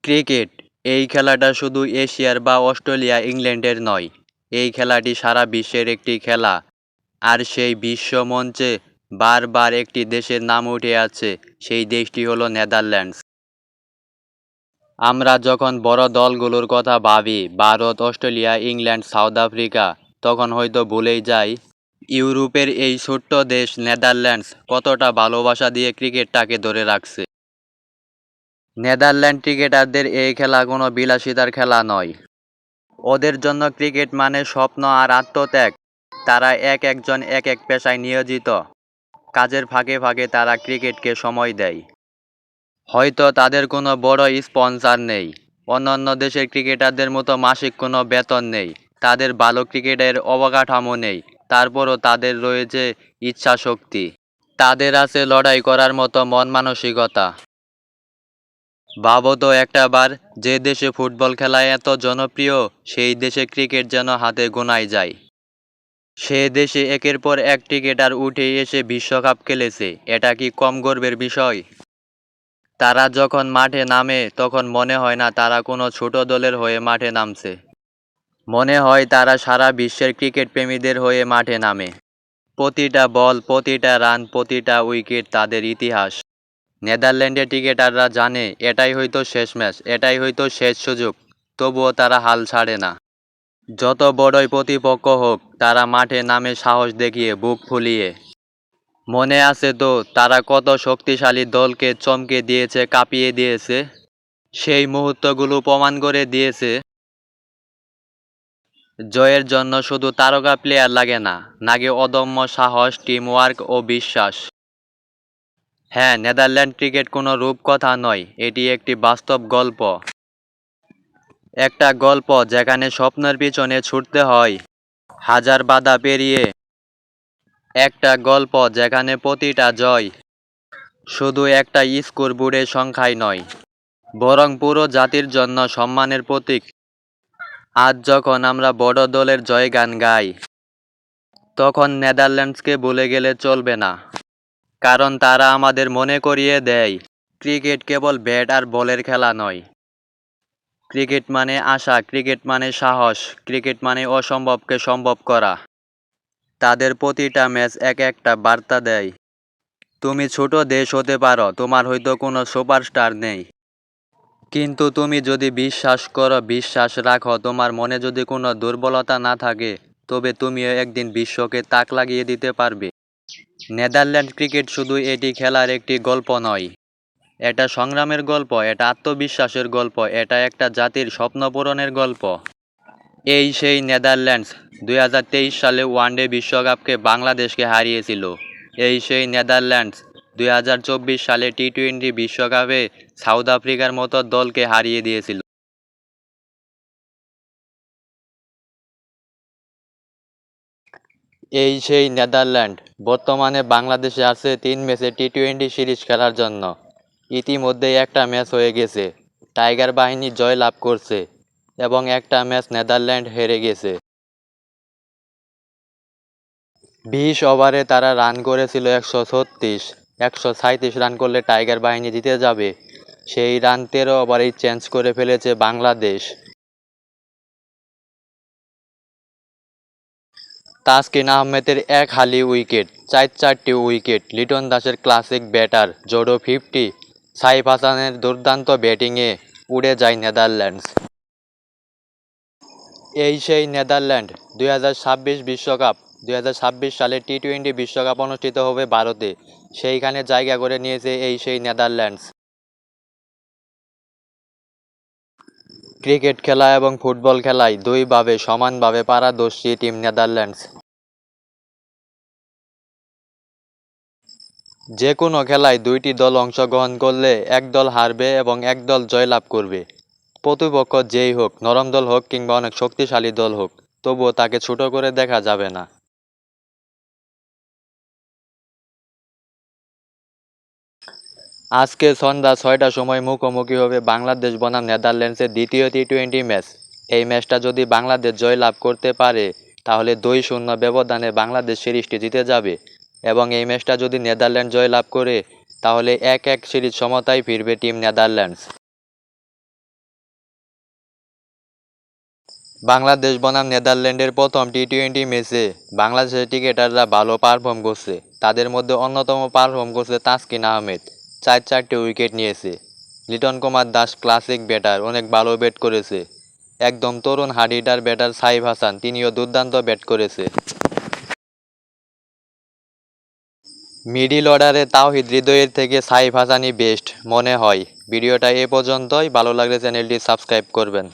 Cricket এই খেলাটা শুধু এশিয়ার বা অস্ট্রেলিয়া ইংল্যান্ডের নয়। এই খেলাটি সারা বিশ্বের একটি খেলা। আর সেই বিশ্ব মঞ্চে বারবার একটি দেশের নাম উঠে আছে, সেই দেশটি হলো নেদারল্যান্ডস। আমরা যখন বড় দলগুলোর কথা ভাবি, Bharat, Australia, England, south Africa, তখন হয়তো ভুলেই যাই ইউরোপের এই ছোট্ট দেশ নেদারল্যান্ডস কতটা ভালোবাসা দিয়ে ক্রিকেটটাকে ধরে রাখছে। নেদারল্যান্ড ক্রিকেটারদের এই খেলা কোনো বিলাসিতার খেলা নয়। ওদের জন্য ক্রিকেট মানে স্বপ্ন আর আত্মত্যাগ। তারা একজন এক পেশায় নিয়োজিত। কাজের ফাঁকে ফাঁকে তারা ক্রিকেটকে সময় দেয়। হয়তো তাদের কোনো বড় স্পন্সর নেই, অন্যান্য দেশের ক্রিকেটারদের মতো মাসিক কোনো বেতন নেই, তাদের ভালো ক্রিকেটের অবকাঠামো নেই, তারপরও তাদের রয়েছে ইচ্ছাশক্তি। তাদের আছে লড়াই করার মতো মন মানসিকতা। ভাবো তো একটাবার, যে দেশে ফুটবল খেলা এত জনপ্রিয়, সেই দেশে ক্রিকেট যেন হাতে গোনায় যায়। সে দেশে একের পর এক ক্রিকেটার উঠে এসে বিশ্বকাপ খেলেছে, এটা কি কম গর্বের বিষয়? তারা যখন মাঠে নামে তখন মনে হয় না তারা কোনো ছোট দলের হয়ে মাঠে নামছে। মনে হয় তারা সারা বিশ্বের ক্রিকেট প্রেমীদের হয়ে মাঠে নামে। প্রতিটা বল, প্রতিটা রান, প্রতিটা উইকেট তাদের ইতিহাস। নেদারল্যান্ডের ক্রিকেটাররা জানে এটাই হয়তো শেষ ম্যাচ, এটাই হয়তো শেষ সুযোগ, তবুও তারা হাল ছাড়ে না। যত বড়ই প্রতিপক্ষ হোক, তারা মাঠে নামে সাহস দেখিয়ে, বুক ফুলিয়ে। মনে আছে তো তারা কত শক্তিশালী দলকে চমকে দিয়েছে, কাঁপিয়ে দিয়েছে। সেই মুহূর্তগুলো প্রমাণ করে দিয়েছে জয়ের জন্য শুধু তারকা প্লেয়ার লাগে না, লাগে অদম্য সাহস, টিমওয়ার্ক ও বিশ্বাস। হ্যাঁ, নেদারল্যান্ড ক্রিকেট কোনো রূপকথা নয়, এটি একটি বাস্তব গল্প। একটা গল্প যেখানে স্বপ্নের পিছনে ছুটতে হয় হাজার বাধা পেরিয়ে। একটা গল্প যেখানে প্রতিটা জয় শুধু একটা স্কোরবোর্ডের সংখ্যাই নয়, বরং পুরো জাতির জন্য সম্মানের প্রতীক। আজ যখন আমরা বড় দলের জয়গান গাই, তখন নেদারল্যান্ডসকে ভুলে গেলে চলবে না। কারণ তারা আমাদের মনে করিয়ে দেয় ক্রিকেট কেবল ব্যাট আর বলের খেলা নয়। ক্রিকেট মানে আশা, ক্রিকেট মানে সাহস, ক্রিকেট মানে অসম্ভবকে সম্ভব করা। তাদের প্রতিটা ম্যাচ একটা বার্তা দেয়, তুমি ছোট দেশ হতে পারো, তোমার হয়তো কোনো সুপারস্টার নেই, কিন্তু তুমি যদি বিশ্বাস করো, বিশ্বাস রাখো, তোমার মনে যদি কোনো দুর্বলতা না থাকে, তবে তুমিও একদিন বিশ্বকে তাক লাগিয়ে দিতে পারবে। নেদারল্যান্ড ক্রিকেট শুধু এটি খেলার একটি গল্প নয়, এটা সংগ্রামের গল্প, এটা আত্মবিশ্বাসের গল্প, এটা একটা জাতির স্বপ্ন পূরণের গল্প। এই সেই নেদারল্যান্ডস 2023 সালে ওয়ানডে বিশ্বকাপকে বাংলাদেশকে হারিয়েছিল। এই সেই নেদারল্যান্ডস 2024 সালে টি-20 বিশ্বকাপে সাউথ আফ্রিকার মতো দলকে হারিয়ে দিয়েছিল। এই সেই নেদারল্যান্ড বর্তমানে বাংলাদেশে আছে 3 ম্যাচে টি-20 সিরিজ খেলার জন্য। ইতিমধ্যেই একটা ম্যাচ হয়ে গেছে, টাইগার বাহিনী জয় লাভ করছে, এবং একটা ম্যাচ নেদারল্যান্ড হেরে গেছে। 20 ওভারে তারা রান করেছিল 136। 137 রান করলে টাইগার বাহিনী জিতে যাবে, সেই রান 13 ওভারেই চেঞ্জ করে ফেলেছে বাংলাদেশ। তাসকিন আহমেদের এক হালি উইকেট, 4টি উইকেট, লিটন দাসের ক্লাসিক ব্যাটার জোডো 50, সাইফ হাসানের দুর্দান্ত ব্যাটিংয়ে উড়ে যায় নেদারল্যান্ডস। এই সেই নেদারল্যান্ড 2026 বিশ্বকাপ, 2026 সালে টি-20 বিশ্বকাপ অনুষ্ঠিত হবে ভারতে, সেইখানে জায়গা করে নিয়েছে এই সেই নেদারল্যান্ডস। ক্রিকেট খেলা এবং ফুটবল খেলায় দুইভাবে সমানভাবে পারদর্শী টিম নেদারল্যান্ডস। যে কোনো খেলায় দুইটি দল অংশগ্রহণ করলে এক দল হারবে এবং এক দল জয়লাভ করবে। প্রতিপক্ষ যেই হোক, নরম দল হোক কিংবা অনেক শক্তিশালী দল হোক, তবুও তাকে ছোট করে দেখা যাবে না। আজকে সন্ধ্যা 6টার সময় মুখোমুখি হবে বাংলাদেশ বনাম নেদারল্যান্ডসের দ্বিতীয় টি-20 ম্যাচ। এই ম্যাচটা যদি বাংলাদেশ জয় লাভ করতে পারে, তাহলে 2-0 ব্যবধানে বাংলাদেশ সিরিজটি জিতে যাবে, এবং এই ম্যাচটা যদি নেদারল্যান্ড জয় লাভ করে, তাহলে 1-1 সিরিজ সমতায় ফিরবে টিম নেদারল্যান্ডস। বাংলাদেশ বনাম নেদারল্যান্ডের প্রথম টি-20 ম্যাচে বাংলাদেশের ক্রিকেটাররা ভালো পারফর্ম করছে। তাদের মধ্যে অন্যতম পারফর্ম করছে তাসকিন আহমেদ, 4-4টে উইকেট নিয়েছে। লিটন কুমার দাস ক্লাসিক ব্যাটার, অনেক ভালো ব্যাট করেছে। একদম তরুণ হার্ড-হিটার ব্যাটার সাইফ হাসান, তিনিও দুর্দান্ত ব্যাট করেছে। মিডল অর্ডারে তাওহিদ হৃদয়ের থেকে সাইফ হাসানই বেস্ট মনে হয়। ভিডিওটা এ পর্যন্তই, ভালো লাগলে চ্যানেলটি সাবস্ক্রাইব করবেন।